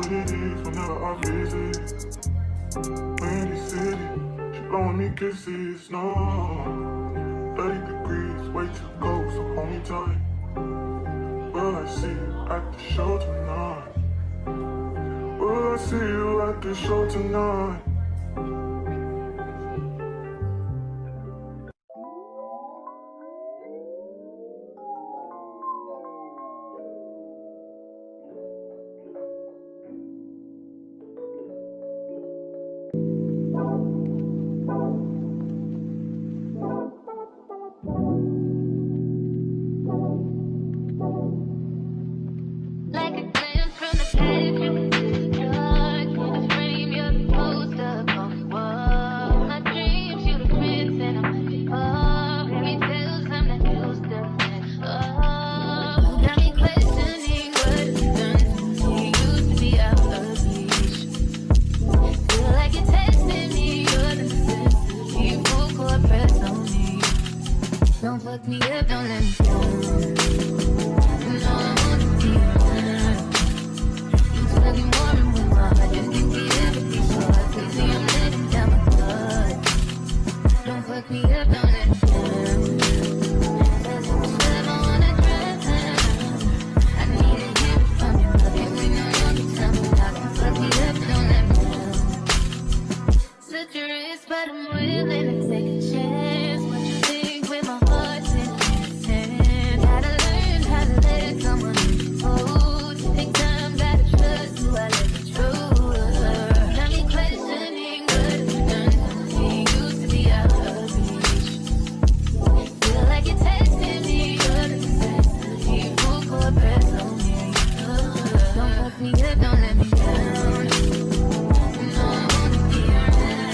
what it is whenever I visit. Windy City, she blowing me kisses, no. 30 degrees, way too cold, so hold me tight. Will I see you at the show tonight? Will I see you at the show tonight? Don't fuck me up, don't let me down. You know I wanna be around. You tell me more and with my heart, just can't get everything so I can see I'm letting down my guard. Don't fuck me up, don't let me down. Cause if it's love, I wanna drown. I need to hear it from you, love it when I want you tell me now. Don't fuck me up, don't let me down. Slit your wrist, but I'm willing to take a chance. What you think with my heart's in your hands? Gotta learn how to let someone hold you. Take time, gotta trust who I let control her. Got me questioning what we've done for me. Used to be out of reach. Feel like you're testing me, you're the necessity. Full court press on me. Don't fuck me up, don't let me down. You know I wanna be around.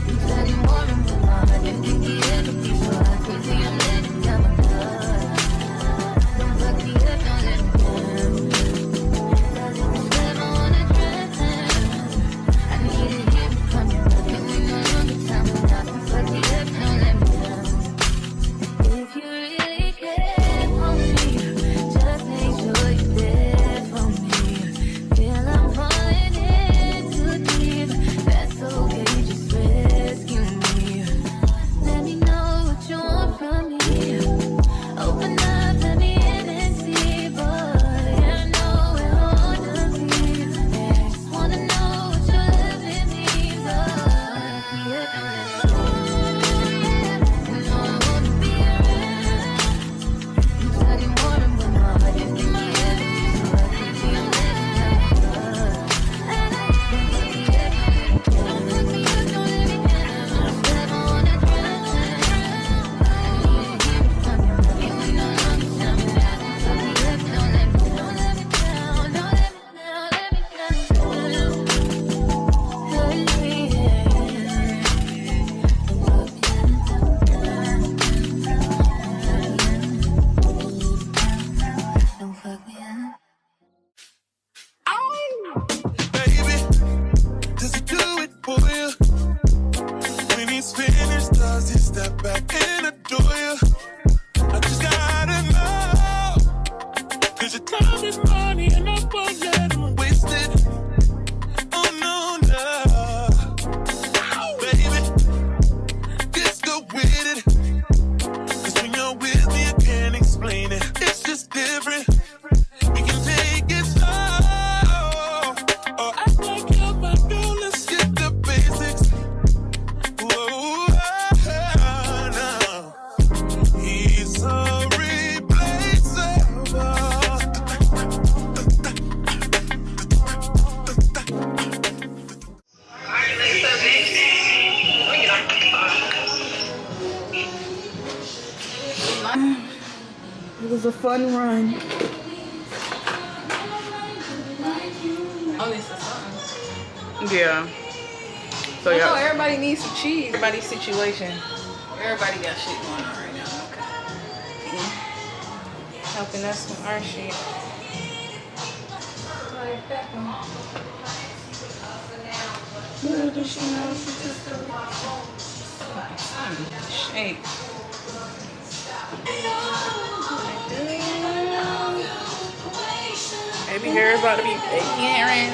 You tell me more and more, I didn't think you ever be so I can see I'm letting down my guard. Don't fuck me up, don't let me down. Cause if it's love, I wanna drown. I need to hear it from you, love it when I want you tell me now. Don't fuck me up, don't let me down. If you really care for me, just make sure you're there for me. Feel I'm falling in too deep, that's okay, just rescue me. Let me know what you want from me. Open up, let me in and see, boy. I know where I wanna be. Just wanna know what your loving means. Wake me up, don't let me go. You know I wanna be around. You tell me more and more, my heart just give me everything so I can see I'm letting down my guard. Don't fuck me up, don't let me down. Step on a drown. I need to hear it from you, love it when I want you tell me now. Don't fuck me up, don't let me down. Don't let me down, don't let me down, let me down. Hurt me, yeah. Don't fuck me up. Don't fuck me up. Baby, just do it for you. When he's finished, does he step back and adore you? I just gotta know. Cause your time is money and I won't let him waste it. Oh no, no. Baby, just go with it. Cause when you're with me, I can't explain it. It's just different. We can take it slow. Or act like you're my girl, let's get the basics. Whoa, no. He's so replaceable. It was a fun run. Oh, it's a song. Yeah. So No, yeah. everybody needs some cheese. Everybody's situation. Everybody got shit going on right now. Okay. Helping us with our shit. Does she know she's just a shake? Baby hair is about to be appearing.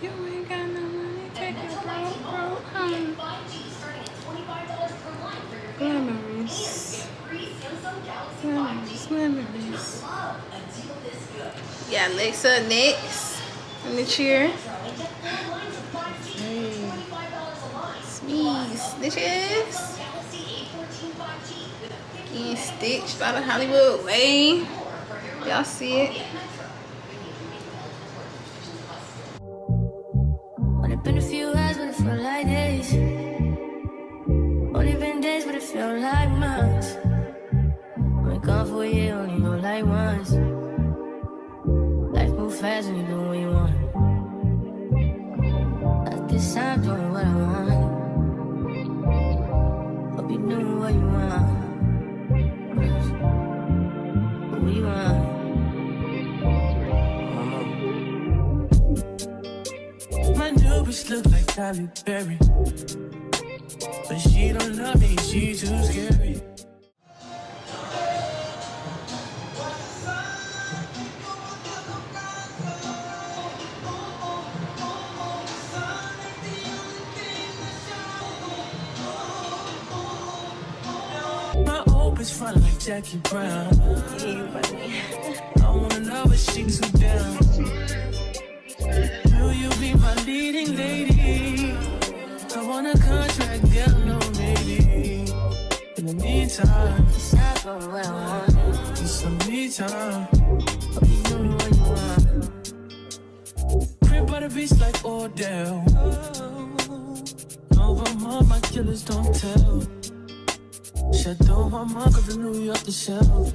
You ain't got no money, take your broke home. Memories. Memories. Yeah, Lexupnext in the chair. Hey. Sneeze, snitches. Getting stitched by the Hollywood way. Y'all see it? Only been a few hours, but it felt like days. Only been days, but it felt like months. Been gone for a year, only know like once. Life move fast when you do what you want. At this time, doing what I want. Hope you doing what you want. What we want. My new bitch look like Halle Berry, but she don't love me, she too scary. My old bitch front like Jackie Brown. I wanna love her, she too down. Will you be my leading lady? I want a contract, girl, no maybe. In the meantime, It's not going where I want. it's some me time. Hope you doing what you want. Crib by the beach like Odell. Over my killers don't tell. Shadow my mark of the New York the shelf.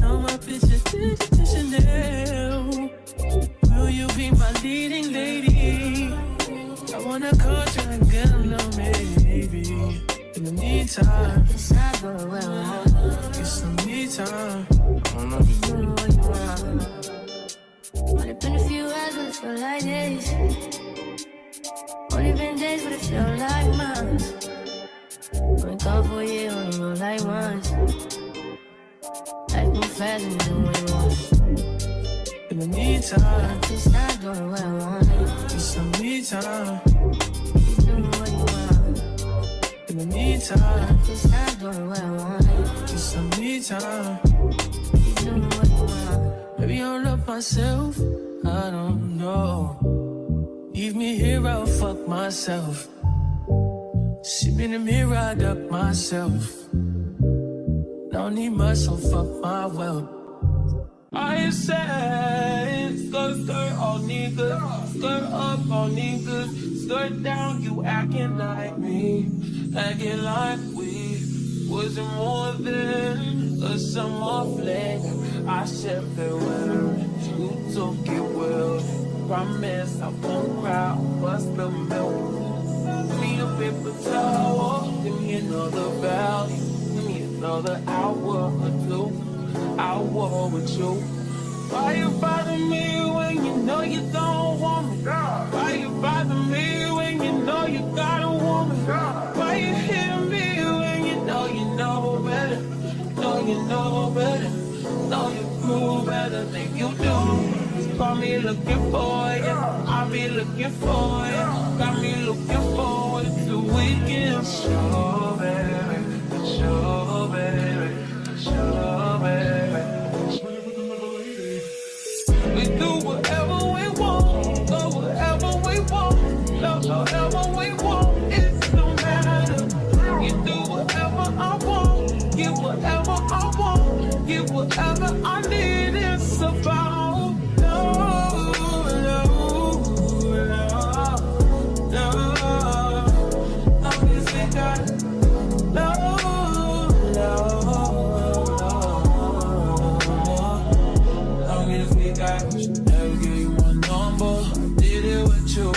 Now my bitch is Chanel. Will you be my leading lady? I want a contract, girl, no maybe. In the meantime, It's not going where I want. it's some me time. Hope you doing what you want. Only been a few hours, but it felt like days. Only been days, but it felt like months. Been gone for a year, only know like once. Life move fast when you do what you want. In the meantime, It's not going where I want. it's some me time. You doing what you want. In the meantime, It's not going where I want. it's some me time. You doing what you want. Maybe I don't love myself, I don't know. Leave me here, I'll fuck myself. See me in the mirror, I duck myself. Don't need much, so fuck my wealth. I said, skirt all niggas, skirt up all niggas, skirt down, you acting like me, acting like we wasn't more than a summer fling. I said farewell, you took it well. Promise I won't cry, I'll bust the milk. Give me a paper towel, give me another value, give me another hour or two. I war with you. Why you bother me when you know you don't want me? Why you bother me when you know you got a woman? Why you hit me when you know better? Know you know better. Know you prove better than you do. Call me looking for you. I'll be looking for you. Got me looking forward to weekend. Sure, baby. Sure, baby. Sure, baby. We do whatever we want, go wherever we want, love however we want, it don't matter. You do whatever I want, get whatever I want, get whatever I need, it's about love, love, love, love. Long as we got love, love, love. Long as we got, never gave you my number. I did it with you.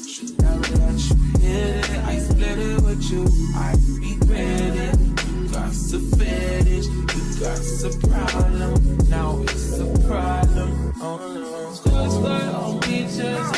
Should never let you hit it. I split it with you. I regret it. You got some fetish. You got some problem. Now it's a problem. Oh no. Skirt on beaches.